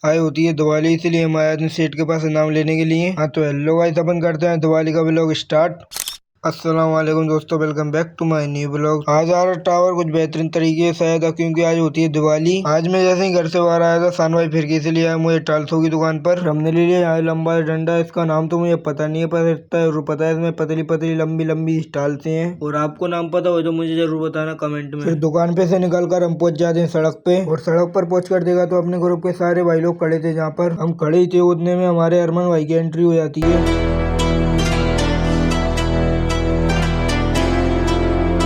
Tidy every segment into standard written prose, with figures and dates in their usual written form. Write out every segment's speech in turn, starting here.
आई होती है दिवाली, इसलिए हम आए थे सेठ के पास नाम लेने के लिए। हाँ तो हेलो गाइस, अपन करते हैं दिवाली का व्लॉग स्टार्ट। अस्सलाम वालेकुम दोस्तों, welcome back to my new blog. आज आ रहा टावर कुछ बेहतरीन तरीके से आया था क्योंकि आज होती है दिवाली। आज मैं जैसे ही घर से बाहर आया था सान भाई फिर के लिए आया मुझे टाल्सों की दुकान पर। हमने ले लिया यहाँ लंबा डंडा, इसका नाम तो मुझे पता नहीं है, पर इतना जरूर पता है इसमें पतली पतली लंबी लंबी टाल्से हैं। और आपको नाम पता हो तो मुझे जरूर बताना कमेंट में। फिर दुकान पे से निकल कर हम पहुंच जाते हैं सड़क पे, और सड़क पर पहुंच कर देखा तो अपने ग्रुप के सारे भाई लोग खड़े थे। जहाँ पर हम खड़े ही थे उतने में हमारे अरमान भाई की एंट्री हो जाती है।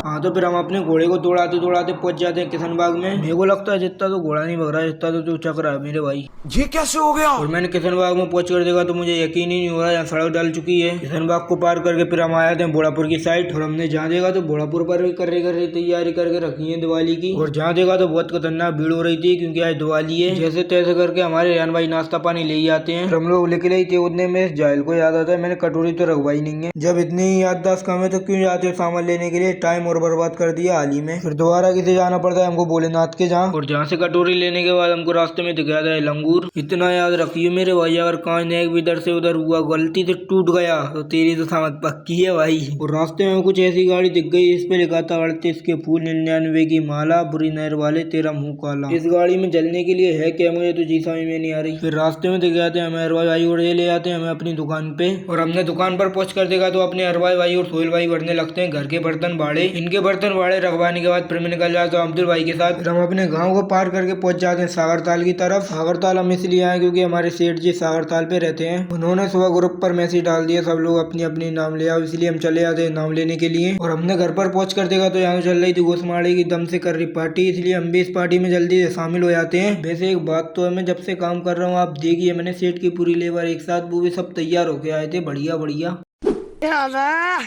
हाँ तो फिर हम अपने घोड़े को दौड़ाते दौड़ाते पहुंच जाते हैं किशनबाग में। मेरे को लगता है जितना तो घोड़ा नहीं भग रहा है जितना तो चक रहा है मेरे भाई। ये कैसे हो गया? और मैंने किशनबाग में पहुंच कर देखा तो मुझे यकीन ही नहीं हो रहा, यहाँ सड़क डाल चुकी है। किशनबाग को पार करके फिर हम आए थे बोड़ापुर की साइड, और हमने जहाँ देखा तो बोड़ापुर पर भी कर रही तैयारी करके रखी है दिवाली की। और जहाँ देखा तो बहुत खतरनाक भीड़ हो रही थी क्योंकि आज दिवाली है। जैसे तैसे करके हमारे रेहान भाई नाश्ता पानी ले आते हैं। हम लोग निकले ही थे उतने में जाहिल को याद आता है मैंने कटोरी तो रखवाई नहीं है। जब इतनी याददाश्त कम है तो क्यों जाते हो सामान लेने के लिए, टाइम और बर्बाद कर दिया हाल ही में। फिर दोबारा किसी जाना पड़ता है हमको भोलेनाथ के जहाँ, और जहाँ से कटोरी लेने के बाद हमको रास्ते में दिखाया था लंगूर। इतना याद रखिए मेरे भाई, अगर कांच नेक भी इधर से उधर हुआ गलती से टूट गया तो तेरी तो समझ पक्की है भाई। और रास्ते में कुछ ऐसी गाड़ी दिख गई, इस पे लिखा था 38 के फूल 99 की माला, बुरी नहर वाले तेरा मुंह काला। इस गाड़ी में जलने के लिए है क्या, मुझे तो जी समझ में नहीं आ रही। फिर रास्ते में दिखाते हैं हमें अरवाई भाई और ये ले आते हैं हमें अपनी दुकान पे। और हमने दुकान पर पहुंच कर देखा तो अपने अरवाई भाई और सोहेल भाई भरने लगते हैं घर के बर्तन भाड़े। इनके बर्तन भाड़े रखवाने के बाद फिर मैं निकल जाता हूँ अब्दुल भाई के साथ। फिर हम अपने गाँव को पार करके पहुंच जाते हैं सागरताल की तरफ। सागरताल हम इसलिए आए क्योंकि हमारे सेठ जी सागरताल पे रहते हैं। उन्होंने सुबह ग्रुप पर मैसेज डाल दिया सब लोग अपनी अपनी नाम ले आओ, इसलिए हम चले आते हैं नाम लेने के लिए। और हमने घर पर पहुंच कर देखा तो यहाँ चल रही थी घोसमाड़ी की दम से कर रही पार्टी, इसलिए हम भी इस पार्टी में जल्दी से शामिल हो जाते हैं। वैसे एक बात तो है, मैं जब से काम कर रहा हूँ आप देखिए मैंने सेठ की पूरी लेबर एक साथ, वो भी सब तैयार होके आए थे बढ़िया बढ़िया।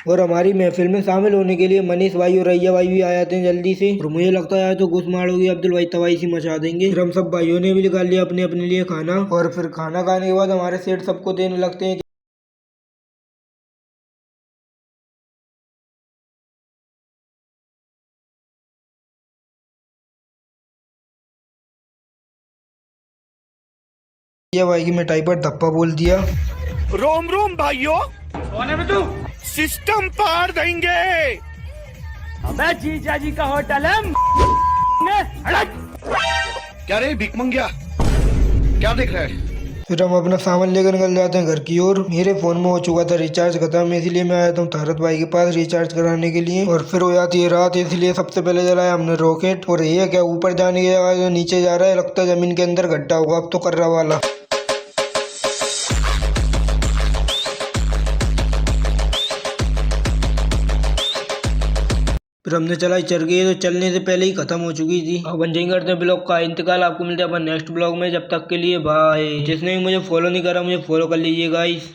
और हमारी महफिल में शामिल होने के लिए मनीष भाई और रैया भाई भी आ जाते हैं जल्दी से। और मुझे लगता है तो घुसमाड़ होगी, अब्दुल भाई तबाही सी मचा देंगे। फिर हम सब भाइयों ने भी निकाल लिया अपने अपने लिए खाना, और फिर खाना खाने के बाद हमारे सेठ सबको देने लगते हैं। ये भाई की मिठाई पर धप्पा बोल दिया। रोम रोम भाइयों, कौन है तू? सिस्टम पार देंगे। अबे जीजा जी का होटल है। क्या रे भिख मंगिया, क्या देख रहा है? फिर हम अपना सामान लेकर निकल जाते हैं घर की ओर। मेरे फोन में हो चुका था रिचार्ज खत्म, इसलिए मैं आया था तारत भाई के पास रिचार्ज कराने के लिए। और फिर हो जाती है रात, इसलिए सबसे पहले जलाया हमने रॉकेट। और ये क्या ऊपर जाने की जगह जो नीचे जा रहा है, लगता है जमीन के अंदर गड्ढा होगा अब तो कर रहा वाला। फिर हमने चलाई चढ़ गई तो चलने से पहले ही खत्म हो चुकी थी। अब अपन करते हैं ब्लॉग का इंतकाल, आपको मिलते हैं अपन नेक्स्ट ब्लॉग में। जब तक के लिए बाय। जिसने भी मुझे फॉलो नहीं करा मुझे फॉलो कर लीजिए गाइस।